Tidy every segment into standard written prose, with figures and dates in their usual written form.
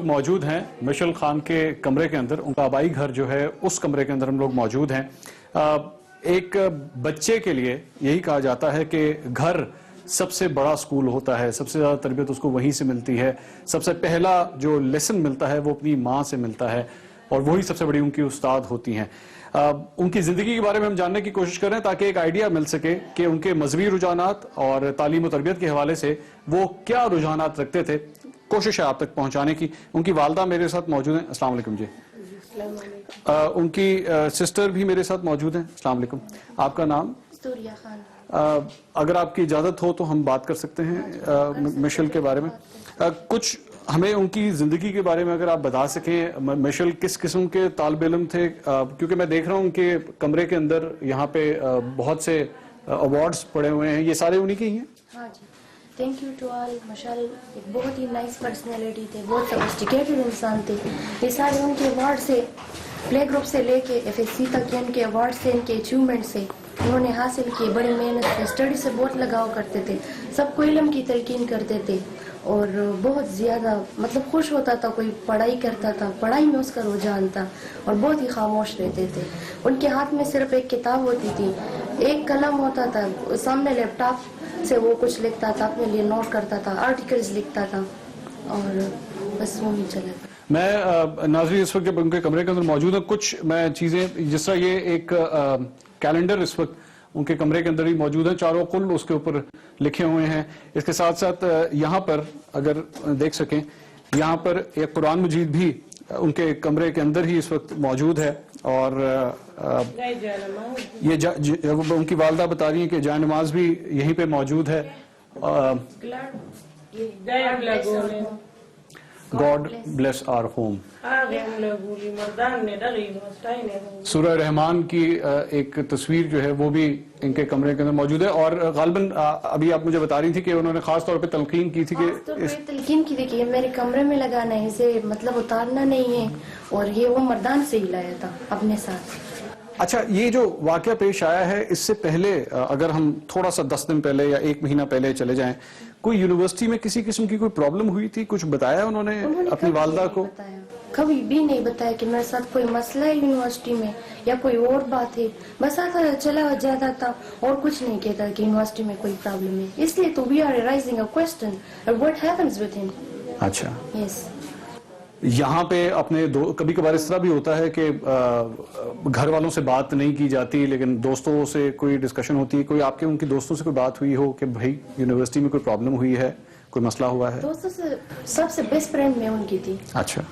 موجود ہیں مشل خان کے کمرے کے اندر. ان کا آبائی گھر جو ہے اس کمرے کے اندر ہم لوگ موجود ہیں. ایک بچے کے لیے یہی کہا جاتا ہے کہ گھر سب سے بڑا سکول ہوتا ہے, سب سے زیادہ تربیت اس کو وہیں سے ملتی ہے, سب سے پہلا جو لیسن ملتا ہے وہ اپنی ماں سے ملتا ہے, اور وہی سب سے بڑی ان کی استاد ہوتی ہیں. ان کی زندگی کے بارے میں ہم جاننے کی کوشش کر رہے ہیں تاکہ ایک آئیڈیا مل سکے کہ ان کے مذہبی رجحانات اور تعلیم و تربیت کے حوالے سے وہ کیا رجحانات رکھتے تھے. کوشش ہے آپ تک پہنچانے کی. ان کی والدہ میرے ساتھ موجود ہیں. السلام علیکم جی. ان کی سسٹر بھی میرے ساتھ موجود ہیں. السلام علیکم. آپ کا نام؟ سوریہ خان. اگر آپ کی اجازت ہو تو ہم بات کر سکتے ہیں مشل کے بارے میں. کچھ ہمیں ان کی زندگی کے بارے میں اگر آپ بتا سکیں. مشل کس قسم کے طالب علم تھے؟ کیونکہ میں دیکھ رہا ہوں کہ کمرے کے اندر یہاں پہ بہت سے ایوارڈز پڑے ہوئے ہیں, یہ سارے انہی کے ہی ہیں؟ ہاں جی. Thank you to all. ماشاءاللہ ایک بہت ہی نائس پرسنالٹی تھے, بہت سوفسٹیکیٹڈ انسان تھے. یہ سارے ان کے ایوارڈ سے, پلے گروپ سے لے کے ایف ایس سی تک, ان کے ایوارڈ سے, ان کے اچیومنٹ سے انہوں نے حاصل کی. بڑی محنت سے, اسٹڈی سے بہت لگاؤ کرتے تھے, سب کو علم کی تلقین کرتے تھے, اور بہت زیادہ مطلب خوش ہوتا تھا کوئی پڑھائی کرتا تھا, پڑھائی میں اس کا رجحان تھا, اور بہت ہی خاموش رہتے تھے. ان کے ہاتھ میں صرف ایک کتاب ہوتی تھی, ایک قلم ہوتا تھا, سامنے لیپ ٹاپ سے وہ کچھ لکھتا تھا, اپنے لیے نوٹ کرتا تھا, آرٹیکلز لکھتا تھا, اور بس وہ نہیں چلا. میں ناظرین اس وقت جب ان کے کمرے کے اندر موجود ہوں, کچھ میں چیزیں جس طرح یہ ایک کیلنڈر اس وقت ان کے کمرے کے اندر ہی موجود ہے, چاروں قل اس کے اوپر لکھے ہوئے ہیں. اس کے ساتھ ساتھ یہاں پر اگر دیکھ سکیں, یہاں پر ایک قرآن مجید بھی ان کے کمرے کے اندر ہی اس وقت موجود ہے, اور یہ ان کی والدہ بتا رہی ہیں کہ جائے نماز بھی یہیں پہ موجود ہے. God bless our home. سورہ رحمان کی ایک تصویر جو ہے وہ بھی ان کے کمرے کے اندر موجود ہے, اور غالباً ابھی آپ مجھے بتا رہی تھی کہ انہوں نے خاص طور پہ تلقین کی تھی کہ یہ میرے کمرے میں لگانا ہے, اسے مطلب اتارنا نہیں ہے, اور یہ وہ مردان سے ہی لایا تھا اپنے ساتھ. اچھا, یہ جو واقعہ پیش آیا ہے, اس سے پہلے اگر ہم تھوڑا سا 10 دن پہلے یا 1 مہینہ پہلے چلے جائیں, کوئی یونیورسٹی میں کسی قسم کی کوئی پرابلم ہوئی تھی؟ کچھ بتایا انہوں نے اپنی والدہ کو؟ کبھی بھی نہیں بتایا کہ میرے ساتھ کوئی مسئلہ ہے یونیورسٹی میں یا کوئی اور بات ہے. بس آتا چلا جاتا تھا, اور کچھ نہیں کہتا کہ یونیورسٹی میں کوئی پرابلم ہے. اس لیے تو we are rising a question what happens with ہم. اچھا, یس. یہاں پہ اپنے کبھی کبھار اس طرح بھی ہوتا ہے کہ گھر والوں سے بات نہیں کی جاتی, لیکن دوستوں سے کوئی ڈسکشن ہوتی ہے. کوئی آپ کے ان کی دوستوں سے کوئی بات ہوئی ہو کہ بھائی یونیورسٹی میں کوئی پرابلم ہوئی ہے, کوئی مسئلہ ہوا ہے؟ دوستوں سے سب سے بیسٹ فرینڈ میں ان کی تھی. اچھا.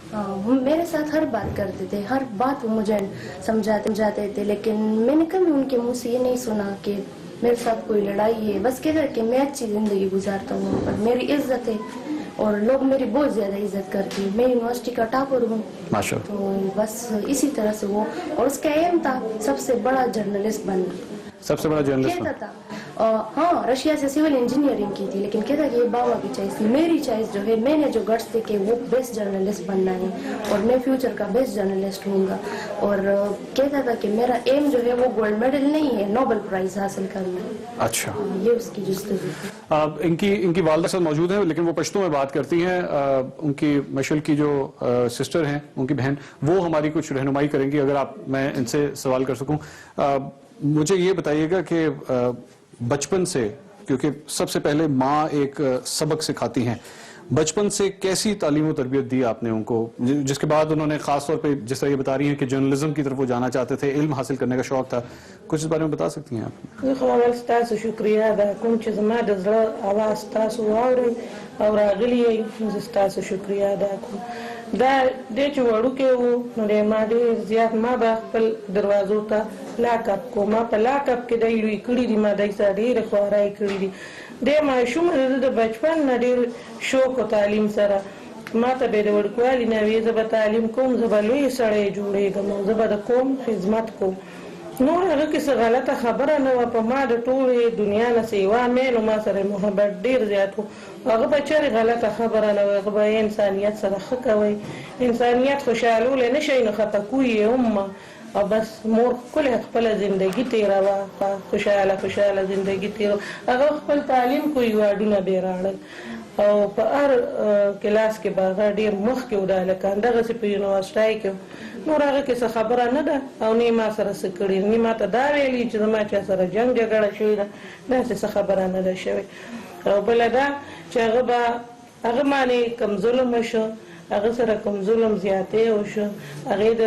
میرے ساتھ ہر بات کرتے تھے, ہر بات وہ مجھے سمجھاتے تھے, لیکن میں نے کبھی ان کے منہ سے یہ نہیں سنا کہ میرے ساتھ کوئی لڑائی ہے. بس کہتے کہ میں اچھی زندگی گزارتا ہوں, وہاں پر میری عزت ہے, اور لوگ میری بہت زیادہ عزت کرتے ہیں. میں یونیورسٹی کا ٹاپر ہوں, تو بس اسی طرح سے وہ, اور اس کا ایم تھا سب سے بڑا جرنلسٹ بننا. سب سے بڑا جرنلسٹ کہتا تھا. ہاں, رشیا سے سول انجینئرنگ کی تھی, لیکن کہتا کہ یہ بابا کی چوائس تھی. میری چوائس جو ہے, میں نے جو گٹس تھے کہ وہ بیسٹ جرنلسٹ بننا ہے, اور میں فیوچر کا بیسٹ جرنلسٹ ہوں گا. اور کہتا تھا کہ میرا ایم جو ہے وہ گولڈ میڈل نہیں ہے, نوبل پرائز حاصل کرنا ہے. اچھا, یہ اس کی جستجو تھی. ان کی والدہ ساتھ موجود ہیں, لیکن وہ پشتو میں بات کرتی ہیں. ان کی مشل کی جو سسٹر ہیں, ان کی بہن, وہ ہماری کچھ رہنمائی کریں گی. اگر میں ان سے سوال کر سکوں, مجھے یہ بتائیے گا کہ بچپن سے, کیونکہ سب سے پہلے ماں ایک سبق سکھاتی ہیں, بچپن سے کیسی تعلیم و تربیت دی آپ نے ان کو, جس کے بعد انہوں نے خاص طور پہ جس طرح یہ بتا رہی ہیں کہ جرنلزم کی طرف وہ جانا چاہتے تھے, علم حاصل کرنے کا شوق تھا, کچھ اس بارے میں بتا سکتی ہیں آپ؟ ستاسو شکریہ ادا کوم چې زما د زړه اواز تاسو واورئ او راغلي یې, زه ستاسو شکریہ ادا کوم. دا دی چې وړوکی و نو دی ما ډېر زیات ما به خپل دروازو ته لاکپ کو, ما په لاکپ کې دی لوی کړي دي, ما دی سره ډېرې خوارۍ کړي دي. دی ماشوم د بچپن نه ډېر شوق و تعلیم سره ما ته به د وړوکوالي نه وې زه به تعلیم کوم, زه به لوی سړی جوړېږم, زه به د قوم خدمت کوم. نور هغه کې څه غلطه خبره نه وه, په ما د ټولې دنیا نه سیوا مې نو ما سره محبت ډېر زیات و. هغه به چېرې غلطه خبره نه وه, هغه به انسانیت سره ښه کوئ, انسانیت خوشحالولی نه شئ نو خفه کوي یې هم, او بس مور ښکلې خپله زندګي تېروه, خوشحاله زندګي تېروه. هغه خپل تعلیم کو ایوارډونه به یې راړل, او په هر کلاس کې به هغه ډېر مخکې و د هلکان دغسې په یونیورسټۍ کې نور هغه کې څه خبره نه ده او نه یې ما سره څه کړي نه ما ته دا ویلي چې زما چا سره جنګ جګړه شوې ده داسې څه خبره نه ده شوې او بله دا چې هغه باندې کوم ظلم وشو هغه سره کوم ظلم زیاتې وشو هغې د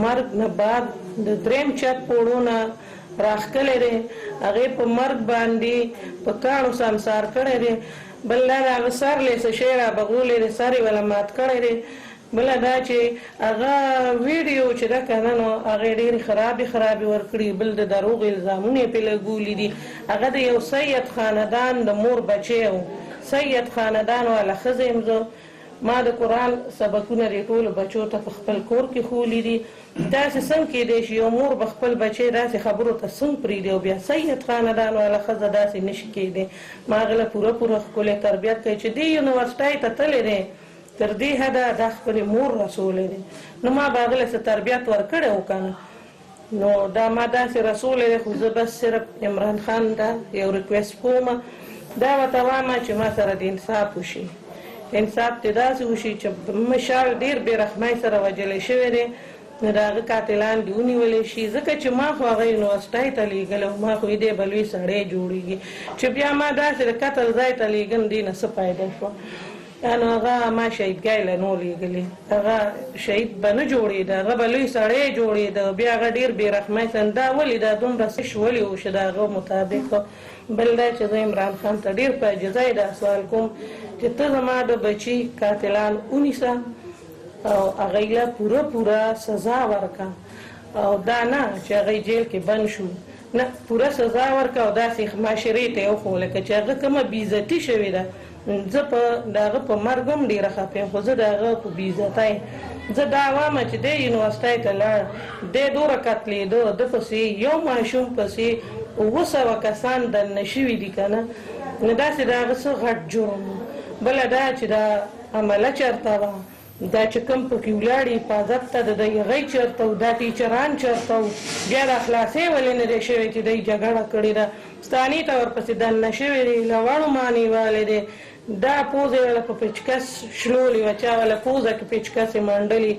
مرګ نه بعد د درېیم چت پوړونه راښکلی دی هغې په مرګ باندې په کاڼو سمسار کړی دی بل دا د هغه سر لی څه شی رابغولی دی سر یې وله مات کړی دی بله دا چې هغه ویډیو چې ده که نه نو هغې ډېرې خرابې ورکړي بل د دروغ الزامونه یې پرې لګولي دي هغه د یو سید خاندان د مور بچی و سید خاندان والا ښځه یم زه ما د قرآن سبقونه دې ټولو بچو ته په خپل کور کې ښولي دي داسې څنګه کیدی شي یو مور به خپل بچی داسې خبرو ته څنګه پرېږدي او بیا سید خاندان والا ښځه داسې نشي کیدی ما هغه له پوره ښکلی تربیت کوي چې دې یونیورسټۍ ته تللی دی تر دې حده دا خپلې مور رسولی دی نو ما به هغه له څه تربیت ورکړی و که نه نو دا ما داسې رسولی دی خو زه بس صرف عمران خان ته یو ریکویسټ کوم دا ورته وایم چې ما سره د انصاف وشي انصاف ته داسې وشي چې مشال ډېر بې رحمۍ سره وجلی شوی دی نو د هغه قاتلان دې ونیولی شي ځکه چې ما خو هغه یونیورسټۍ ته لیږلی او ما خو دې به لوی سړی جوړېږي چې بیا ما داسې د قتل ځای ته لیږم دې نه څه فایده شوه نو هغه ما شهیدګۍ له نو لیږلي هغه شهید به نه جوړېده هغه به لوی سړی جوړېده بیا هغه ډېر بې رحمۍ سره دا ولې دا دومره څه ولې وشي د هغه مطابق بل دا چې زه عمران خان ته ډېر په عاجزۍ دا سوال کوم چې ته زما د بچي قاتلان ونیسه او هغوی له پوره سزا ورکړه او دا نه چې هغوی جیل کې بند شو نه پوره سزا ورکړه او داسې معاشرې ته یې وښوه لکه چې هغه کومه بېعزتي شوې ده زه د هغه په مرګ هم ډېره خفه یم خو زه د هغه په بېعزتۍ زه دا وایم چې دی یونیورسټۍ ته لاړ دی دومره قتلېده ده پسې یو ماشوم پسې 700 کسان دننه شوي دي که نه نو داسې د هغه څه غټ جرم و بله دا چې دا عمله چېرته وه دا چې کوم پکې ولاړې حفاظت ته د دی هغی چېرته و دا ټیچران چېرته و بیا د خلاصۍ ولې نه دی شوی چې دی جګړه کړې ده ستانې ته ورپسې دننه شوی دی له وړو مانې والی دی دا پوزه یې وله په پیچکس شلولې وه چا وله پوزه کې پیچکسې منډلې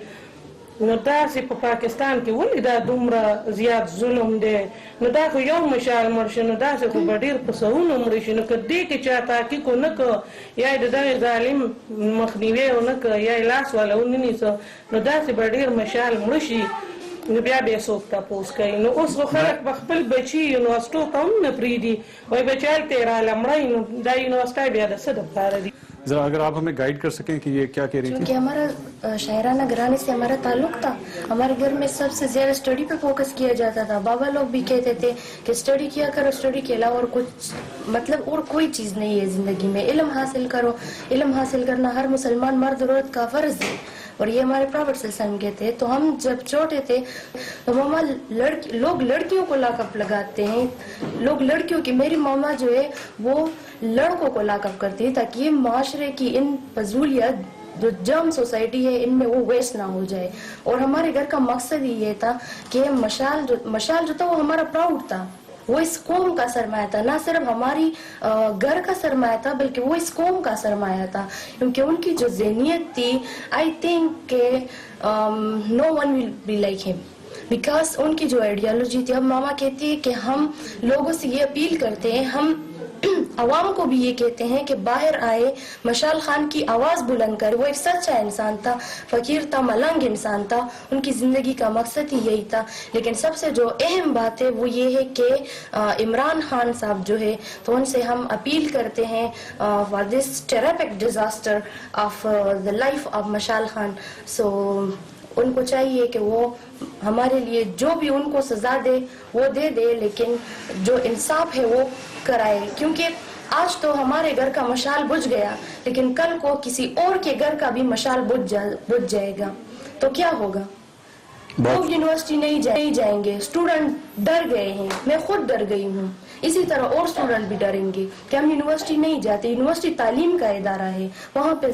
نو داسې په پاکستان کې ولې دا دومره زیات ظلم دی نو دا خو یو مشال مړ شي نو داسې خو به ډېر په سوونو مړه شي نو که دې کې چا تحقیق ونه کړه یا یې د دغې ظالم مخنیوی ونه کړه یا یې لاس والا ونه نیسه نو داسې به ډېر مشال مړه شي نو بیا به یې څوک تپوس کوي نو اوس خو خلک به خپل بچي یونیورسټو ته هم نه پرېږدي وایي بچی هلته یې راله مړی نو دا یونیورسټۍ بیا د څه دپاره دي ذرا اگر آپ ہمیں گائیڈ کر سکیں کہ یہ کیا کہہ رہی تھی کیونکہ ہمارا شاعرانہ گھرانے سے ہمارا تعلق تھا ہمارے گھر میں سب سے زیادہ اسٹڈی پہ فوکس کیا جاتا تھا بابا لوگ بھی کہتے تھے کہ اسٹڈی کیا کرو اسٹڈی کے علاوہ اور کچھ مطلب اور کوئی چیز نہیں ہے زندگی میں علم حاصل کرو علم حاصل کرنا ہر مسلمان مرد عورت کا فرض ہے اور یہ ہمارے پروفیٹ صلی اللہ علیہ وسلم کے تھے تو ہم جب چھوٹے تھے تو ماما لوگ لڑکیوں کو لاک اپ لگاتے ہیں لوگ لڑکیوں کی میری ماما جو ہے وہ لڑکوں کو لاک اپ کرتی ہے تاکہ یہ معاشرے کی ان فضولیات جو جرم سوسائٹی ہے ان میں وہ ویسٹ نہ ہو جائے اور ہمارے گھر کا مقصد ہی یہ تھا کہ مشال جو تھا وہ ہمارا پراؤڈ تھا وہ اس قوم کا سرمایہ تھا نہ صرف ہماری گھر کا سرمایہ تھا بلکہ وہ اس قوم کا سرمایہ تھا کیونکہ ان کی جو ذہنیت تھی آئی تھنک کہ نو ون ول بی لائک ہم بیکاز ان کی جو آئیڈیالوجی تھی اب ماما کہتی ہے کہ ہم لوگوں سے یہ اپیل کرتے ہیں ہم عوام کو بھی یہ کہتے ہیں کہ باہر آئے مشال خان کی آواز بلند کر وہ ایک سچا انسان تھا فقیر تھا ملنگ انسان تھا ان کی زندگی کا مقصد ہی یہی تھا لیکن سب سے جو اہم بات ہے وہ یہ ہے کہ عمران خان صاحب جو ہے تو ان سے ہم اپیل کرتے ہیں for this tragic disaster of the life of Mashal Khan so ان کو چاہیے کہ وہ ہمارے لیے جو بھی ان کو سزا دے وہ دے لیکن جو انصاف ہے وہ کرائے کیونکہ آج تو ہمارے گھر کا مشال بجھ گیا لیکن کل کو کسی اور کے گھر کا بھی مشال بجھ جائے گا تو کیا ہوگا لوگ یونیورسٹی نہیں جائیں گے اسٹوڈنٹ ڈر گئے ہیں میں خود ڈر گئی ہوں اسی طرح اور اسٹوڈنٹ بھی ڈریں گے کہ ہم یونیورسٹی نہیں جاتے. یونیورسٹی تعلیم کا ادارہ ہے, وہاں پہ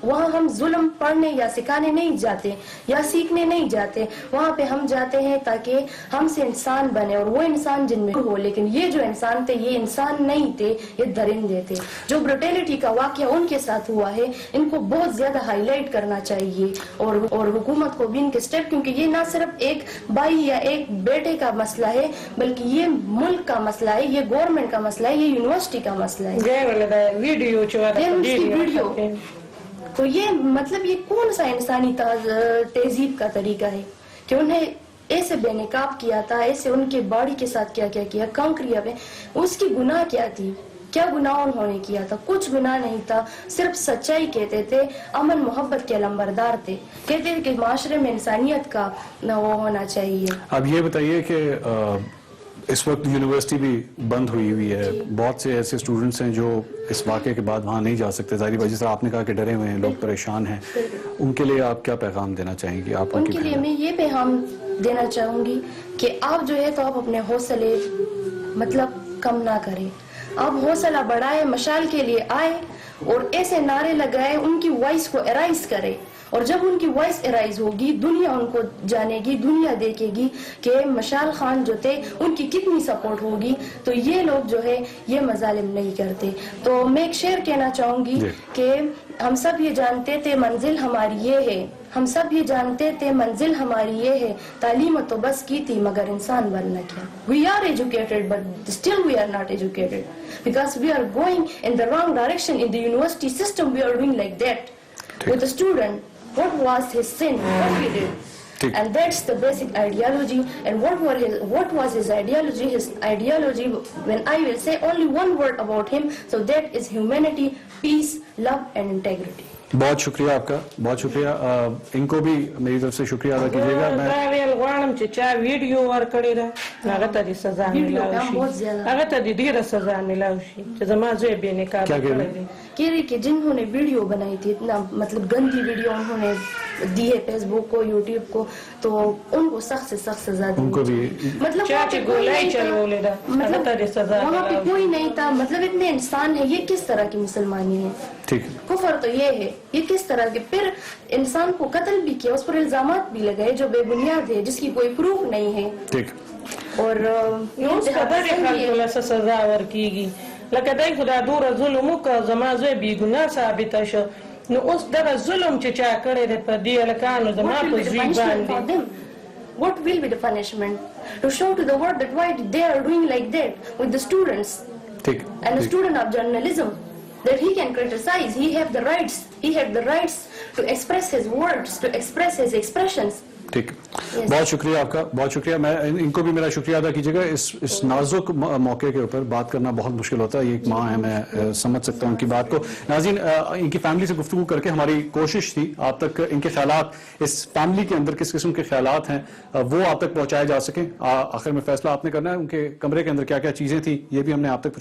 وہاں ہم ظلم پڑھنے یا سکھانے نہیں جاتے یا سیکھنے نہیں جاتے, وہاں پہ ہم جاتے ہیں تاکہ ہم سے انسان بنے اور وہ انسان جن میں ہو. لیکن یہ جو انسان تھے یہ انسان نہیں تھے, یہ درندے تھے. جو بروٹیلٹی کا واقعہ ان کے ساتھ ہوا ہے ان کو بہت زیادہ ہائی لائٹ کرنا چاہیے, اور حکومت کو بھی ان کے سٹیپ, کیونکہ یہ نہ صرف ایک بھائی یا ایک بیٹے کا مسئلہ ہے بلکہ یہ ملک کا مسئلہ ہے, یہ گورنمنٹ کا مسئلہ ہے, یہ یونیورسٹی کا مسئلہ ہے. ویڈیو تو یہ مطلب یہ کون سا انسانی تہذیب کا طریقہ ہے کہ انہیں ایسے بے نقاب کیا تھا, ایسے ان کے باڈی کے ساتھ کیا کیا کیا کانکریا پہ. اس کی گناہ کیا تھی, کیا گناہ انہوں نے کیا تھا؟ کچھ گناہ نہیں تھا, صرف سچائی کہتے تھے, امن محبت کے علمبردار تھے, کہتے تھے کہ معاشرے میں انسانیت کا وہ ہونا چاہیے. اب یہ بتائیے کہ اس وقت یونیورسٹی بھی بند ہوئی ہے, بہت سے ایسے اسٹوڈنٹس ہیں جو اس واقعے کے بعد وہاں نہیں جا سکتے, ظاہری بات جس طرح آپ نے کہا کہ ڈرے ہوئے ہیں لوگ, پریشان ہیں, ان کے لیے آپ کیا پیغام دینا چاہیں گی؟ آپ ان کے لیے میں یہ پیغام دینا چاہوں گی کہ آپ جو ہے تو آپ اپنے حوصلے مطلب کم نہ کریں, آپ حوصلہ بڑھائے, مشعل کے لیے آئے اور ایسے نعرے لگائے, ان کی وائس کو ارائز کرے, اور جب ان کی وائس ارائز ہوگی دنیا ان کو جانے گی, دنیا دیکھے گی کہ مشعل خان جو تھے ان کی کتنی سپورٹ ہوگی, تو یہ لوگ جو ہے یہ مظالم نہیں کرتے. تو میں ایک شعر کہنا چاہوں گی کہ ہم سب یہ جانتے تھے منزل ہماری یہ ہے, ہم سب یہ جانتے تھے منزل ہماری یہ ہے, تعلیم تو بس کی تھی مگر انسان بننا کیا. We are educated but still we are not educated because we are going in the wrong direction in the university system. We are doing like that with the student. What was his sin? What he did? And that's the basic ideology. And what was his ideology? His ideology, when I will say only one word about him, so that is humanity, peace, love and integrity. بہت شکریہ آپ کا, بہت شکریہ. ان کو بھی میری طرف سے شکریہ ادا کیجیے گا. میں غواړم چې چا ویډیو ورکړی ده هغه ته د سزا ملاوي شي, هغه ته د ډیره سزا ملاوي شي چې زما زوی بې نقاب کړی دی. کہہ رہی کہ جنہوں نے ویڈیو بنائی تھی, اتنا مطلب گندی ویڈیو انہوں نے دی ہے فیس بک کو, یوٹیوب کو, تو ان کو سخت سے سخت سزا دی. ان کو بھی مطلب وہاں پہ کوئی نہیں تھا, مطلب اتنے انسان ہیں, یہ کس طرح کی مسلمانی ہے؟ ٹھیک, کفر تو یہ ہے, یہ کس طرح کے. پھر انسان کو قتل بھی کیا, اس پر الزامات بھی لگائے جو بے بنیاد ہے, جس کی کوئی پروف نہیں ہے. ٹھیک, اور سزا ورکیږي لکه دای خدا دوره ظلم وکړ, زما زوی بې ګناه ثابته شو, نو اوس دغه ظلم چې چا کړی دی په دې هلکانو زما په زوی باندې. What will be the punishment? To show to the world that why they are doing like that with the students. ٹھیک, And a student of journalism, that he can criticize, he have the rights to express his words, to express his expressions. ٹھیک, بہت شکریہ آپ کا, بہت شکریہ. میں ان کو بھی میرا شکریہ ادا کیجیے گا. اس نازک موقع کے اوپر بات کرنا بہت مشکل ہوتا ہے, یہ ایک ماں ہے, میں سمجھ سکتا ہوں ان کی بات کو. ناظرین, ان کی فیملی سے گفتگو کر کے ہماری کوشش تھی آپ تک ان کے خیالات, اس فیملی کے اندر کس قسم کے خیالات ہیں وہ آپ تک پہنچائے جا سکیں. آخر میں فیصلہ آپ نے کرنا ہے, ان کے کمرے کے اندر کیا کیا چیزیں تھیں یہ بھی ہم نے آپ تک